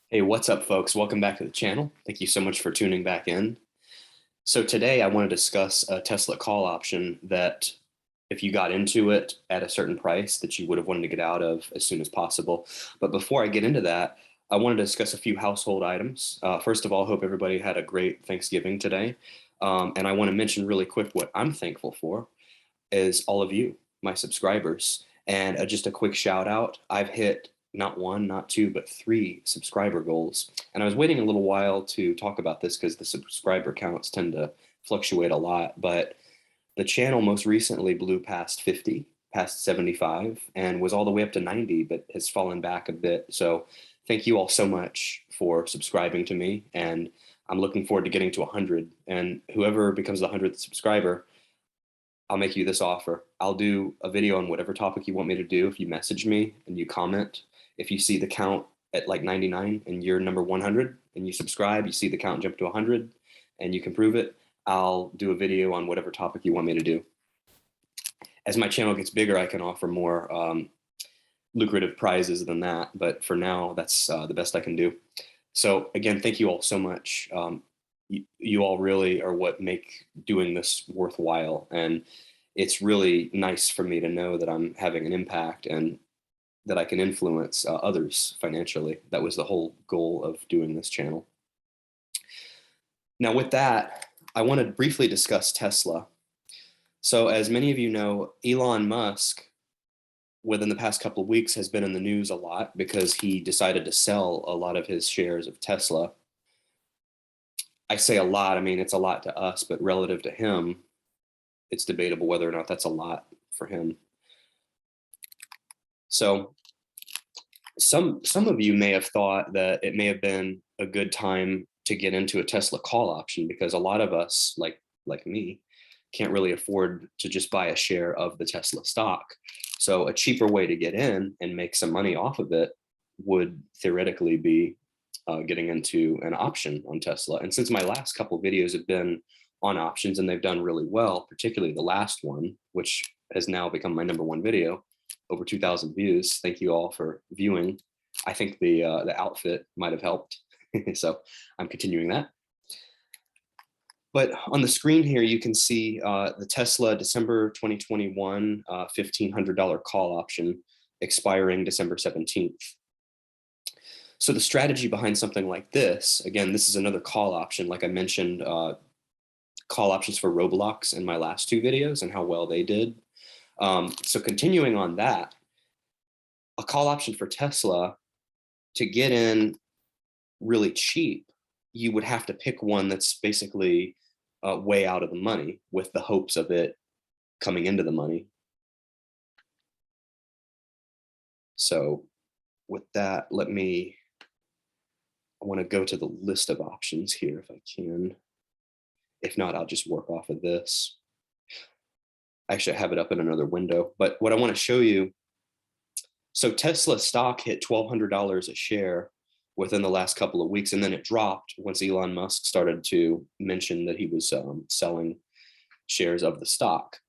Hey, what's up, folks? Welcome back to the channel. Thank you so much for tuning back in. So today I want to discuss a Tesla call option that if you got into it at a certain price that you would have wanted to get out of as soon as possible. But before I get into that, I want to discuss a few household items. First of all, hope everybody had a great Thanksgiving today. And I want to mention really quick what I'm thankful for is all of you, my subscribers. And just a quick shout out, I've hit not one, not two, but three subscriber goals. And I was waiting a little while to talk about this because the subscriber counts tend to fluctuate a lot. But the channel most recently blew past 50, past 75, and was all the way up to 90, but has fallen back a bit. So thank you all so much for subscribing to me. And I'm looking forward to getting to 100. And whoever becomes the 100th subscriber, I'll make you this offer. I'll do a video on whatever topic you want me to do. If you message me and you comment, if you see the count at like 99 and you're number 100 and you subscribe, you see the count jump to 100 and you can prove it, I'll do a video on whatever topic you want me to do. As my channel gets bigger, I can offer more lucrative prizes than that. But for now, that's the best I can do. So again, thank you all so much. You all really are what make doing this worthwhile. And it's really nice for me to know that I'm having an impact and that I can influence others financially. That was the whole goal of doing this channel. Now with that, I want to briefly discuss Tesla. So as many of you know, Elon Musk within the past couple of weeks has been in the news a lot because he decided to sell a lot of his shares of Tesla. I say a lot, I mean, it's a lot to us, but relative to him, it's debatable whether or not that's a lot for him. So some of you may have thought that it may have been a good time to get into a Tesla call option because a lot of us, like me, can't really afford to just buy a share of the Tesla stock. So a cheaper way to get in and make some money off of it would theoretically be getting into an option on Tesla. And since my last couple of videos have been on options and they've done really well, particularly the last one, which has now become my #1 video, over 2,000 views. Thank you all for viewing. I think the outfit might have helped. So I'm continuing that. But on the screen here, you can see the Tesla December 2021 $1,500 call option expiring December 17th. So the strategy behind something like this, again, this is another call option. Like I mentioned, call options for Roblox in my last two videos and how well they did. So continuing on that, a call option for Tesla, to get in really cheap, you would have to pick one that's basically way out of the money with the hopes of it coming into the money. So with that, I want to go to the list of options here if I can. If not, I'll just work off of this. Actually, I have it up in another window. But what I want to show you, so Tesla stock hit $1,200 a share within the last couple of weeks, and then it dropped once Elon Musk started to mention that he was selling shares of the stock.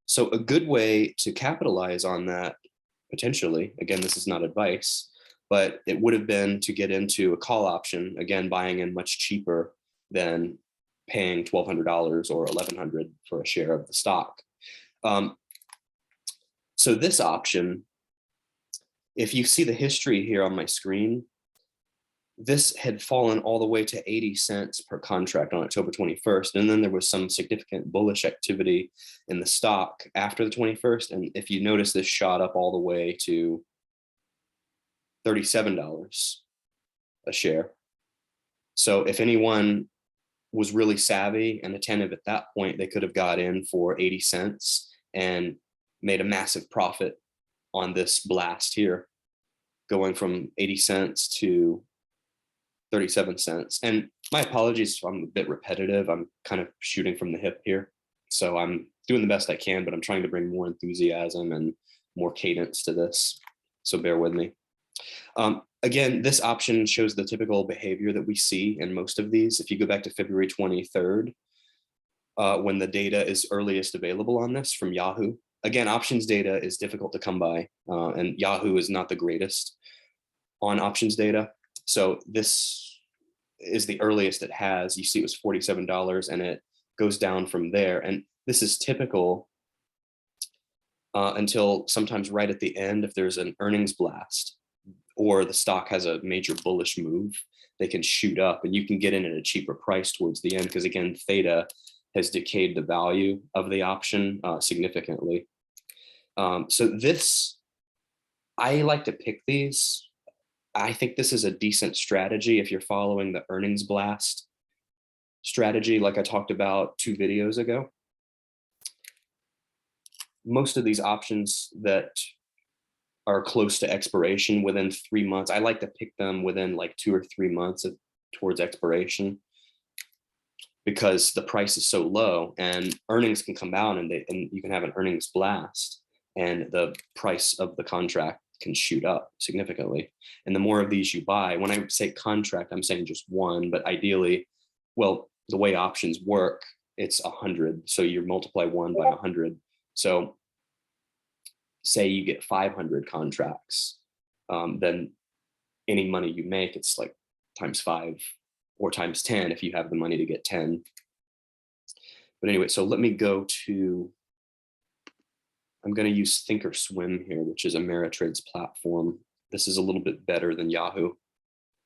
So a good way to capitalize on that, potentially, again, this is not advice, but it would have been to get into a call option, again, buying in much cheaper than paying $1,200 or $1,100 for a share of the stock. So this option, if you see the history here on my screen, this had fallen all the way to 80 cents per contract on October 21st. And then there was some significant bullish activity in the stock after the 21st. And if you notice, this shot up all the way to $37 a share. So if anyone was really savvy and attentive at that point, they could have got in for 80 cents and made a massive profit on this blast here, going from 80 cents to 37 cents. And my apologies if I'm a bit repetitive. I'm kind of shooting from the hip here. So I'm doing the best I can, but I'm trying to bring more enthusiasm and more cadence to this. So bear with me. Again, this option shows the typical behavior that we see in most of these. If you go back to February 23rd, when the data is earliest available on this from Yahoo. Again, options data is difficult to come by, and Yahoo is not the greatest. on options data. So this is the earliest it has. You see it was $47 and it goes down from there. And this is typical until sometimes right at the end, if there's an earnings blast or the stock has a major bullish move, they can shoot up and you can get in at a cheaper price towards the end because, again, theta has decayed the value of the option significantly. So this, I like to pick these. I think this is a decent strategy if you're following the earnings blast strategy like I talked about 2 videos ago. Most of these options that are close to expiration within 3 months, I like to pick them within like 2 or 3 months towards expiration because the price is so low and earnings can come out and you can have an earnings blast and the price of the contract can shoot up significantly. And the more of these you buy, when I say contract, I'm saying just one, but ideally, well, the way options work, it's 100. So you multiply 1 by 100. So say you get 500 contracts, then any money you make, it's like times 5 or times 10 if you have the money to get 10. But anyway, so let me go to, I'm going to use Thinkorswim here, which is Ameritrade's platform. This is a little bit better than Yahoo.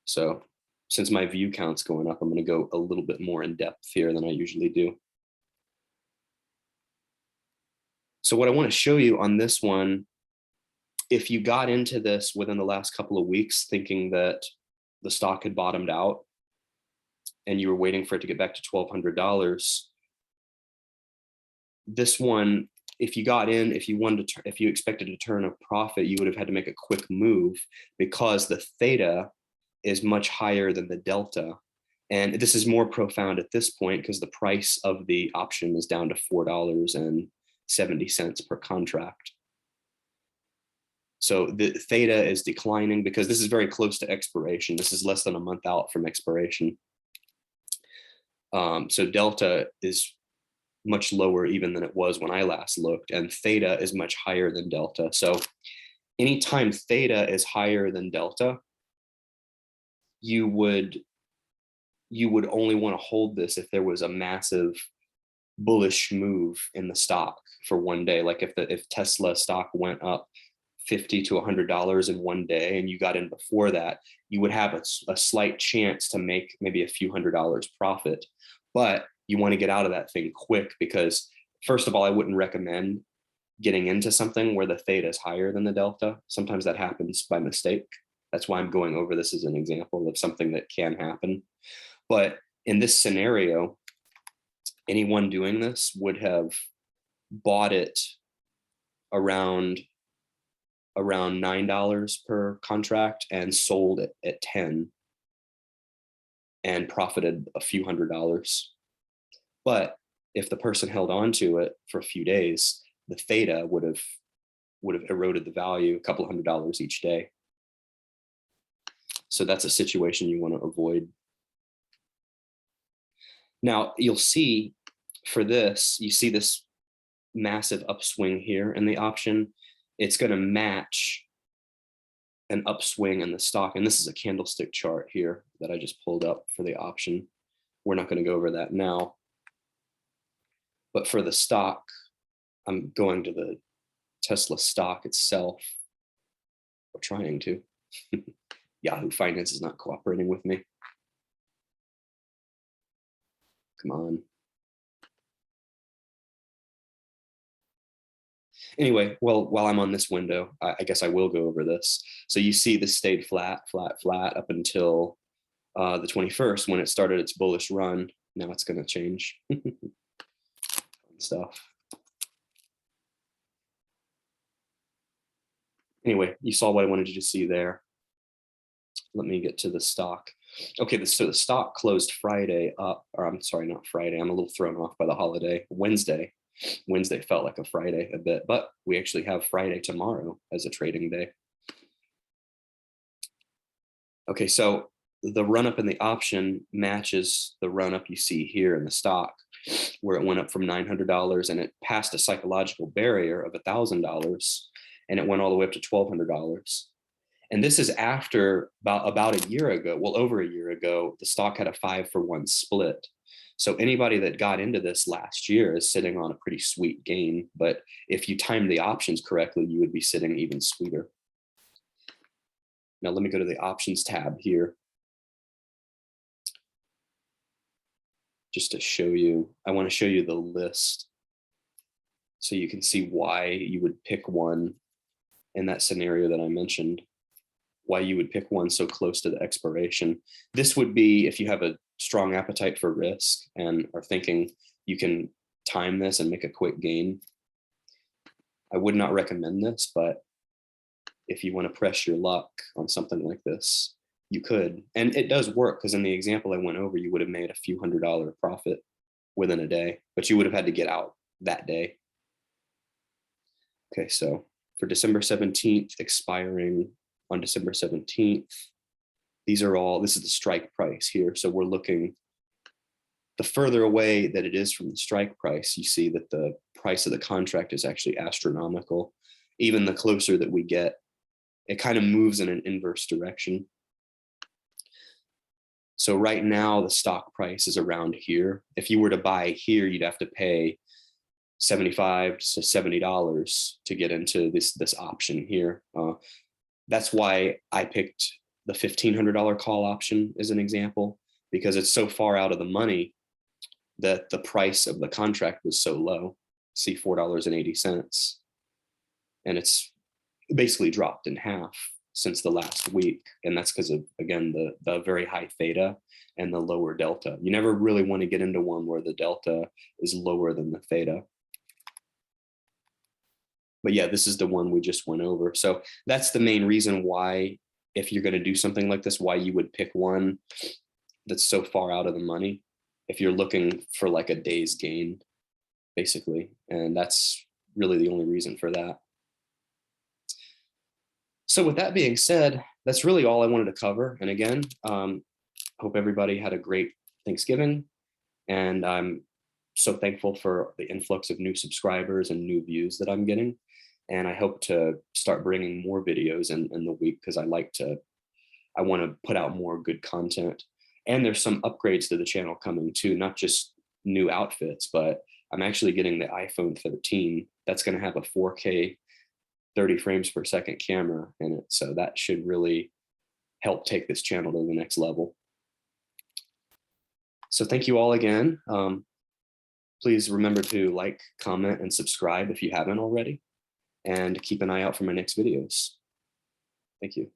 So since my view count's going up, I'm going to go a little bit more in depth here than I usually do. So what I want to show you on this one, if you got into this within the last couple of weeks thinking that the stock had bottomed out and you were waiting for it to get back to $1,200, this one, if you got in, if you expected to turn a profit, you would have had to make a quick move because the theta is much higher than the delta. And this is more profound at this point because the price of the option is down to $4.70 per contract. So the theta is declining because this is very close to expiration. This is less than a month out from expiration. So delta is much lower even than it was when I last looked, and theta is much higher than delta. So anytime theta is higher than delta, you would only want to hold this if there was a massive bullish move in the stock for one day. Like if Tesla stock went up $50 to $100 in one day and you got in before that, you would have a slight chance to make maybe a few $100s profit. But you want to get out of that thing quick because, first of all, I wouldn't recommend getting into something where the theta is higher than the delta. Sometimes that happens by mistake. That's why I'm going over this as an example of something that can happen. But in this scenario, anyone doing this would have bought it around $9 per contract and sold it at 10 and profited a few $100s. But if the person held on to it for a few days, the theta would have eroded the value, a couple $100s each day. So that's a situation you want to avoid. Now you'll see for this, you see this massive upswing here in the option. It's going to match an upswing in the stock. And this is a candlestick chart here that I just pulled up for the option. We're not going to go over that now. But for the stock, I'm going to the Tesla stock itself. We're trying to. Yahoo Finance is not cooperating with me. Come on. Anyway, well, while I'm on this window, I guess I will go over this. So you see this stayed flat, flat, flat up until the 21st when it started its bullish run. Now it's going to change. Stuff. Anyway, you saw what I wanted you to see there. Let me get to the stock. Okay, so the stock closed Friday up, or I'm sorry, not Friday. I'm a little thrown off by the holiday. Wednesday. Wednesday felt like a Friday a bit, but we actually have Friday tomorrow as a trading day. Okay, so the run up in the option matches the run up you see here in the stock, where it went up from $900 and it passed a psychological barrier of $1,000 and it went all the way up to $1,200. And this is after about a year ago, well, over a year ago, the stock had a 5-for-1 split. So anybody that got into this last year is sitting on a pretty sweet gain. But if you time the options correctly, you would be sitting even sweeter. Now let me go to the options tab here. Just to show you, I want to show you the list so you can see why you would pick one in that scenario that I mentioned, why you would pick one so close to the expiration. This would be if you have a strong appetite for risk and are thinking you can time this and make a quick gain. I would not recommend this, but if you want to press your luck on something like this, you could. And it does work, because in the example I went over, you would have made a few $100 profit within a day, but you would have had to get out that day. Okay, so for December 17th, expiring on December 17th, this is the strike price here. So we're looking, the further away that it is from the strike price, you see that the price of the contract is actually astronomical. Even the closer that we get, it kind of moves in an inverse direction. So right now the stock price is around here. If you were to buy here, you'd have to pay $75 to $70 to get into this option here. That's why I picked the $1,500 call option as an example, because it's so far out of the money that the price of the contract was so low. See, $4.80, and it's basically dropped in half since the last week. And that's because of, again, the very high theta and the lower delta. You never really want to get into one where the delta is lower than the theta. But yeah, this is the one we just went over. So that's the main reason why, if you're going to do something like this, why you would pick one that's so far out of the money if you're looking for like a day's gain, basically. And that's really the only reason for that. So with that being said, that's really all I wanted to cover. And again, hope everybody had a great Thanksgiving. And I'm so thankful for the influx of new subscribers and new views that I'm getting. And I hope to start bringing more videos in the week, because I want to put out more good content. And there's some upgrades to the channel coming too, not just new outfits, but I'm actually getting the iPhone 13. That's going to have a 4K 30 frames per second camera in it. So that should really help take this channel to the next level. So thank you all again. Please remember to like, comment, and subscribe if you haven't already, and keep an eye out for my next videos. Thank you.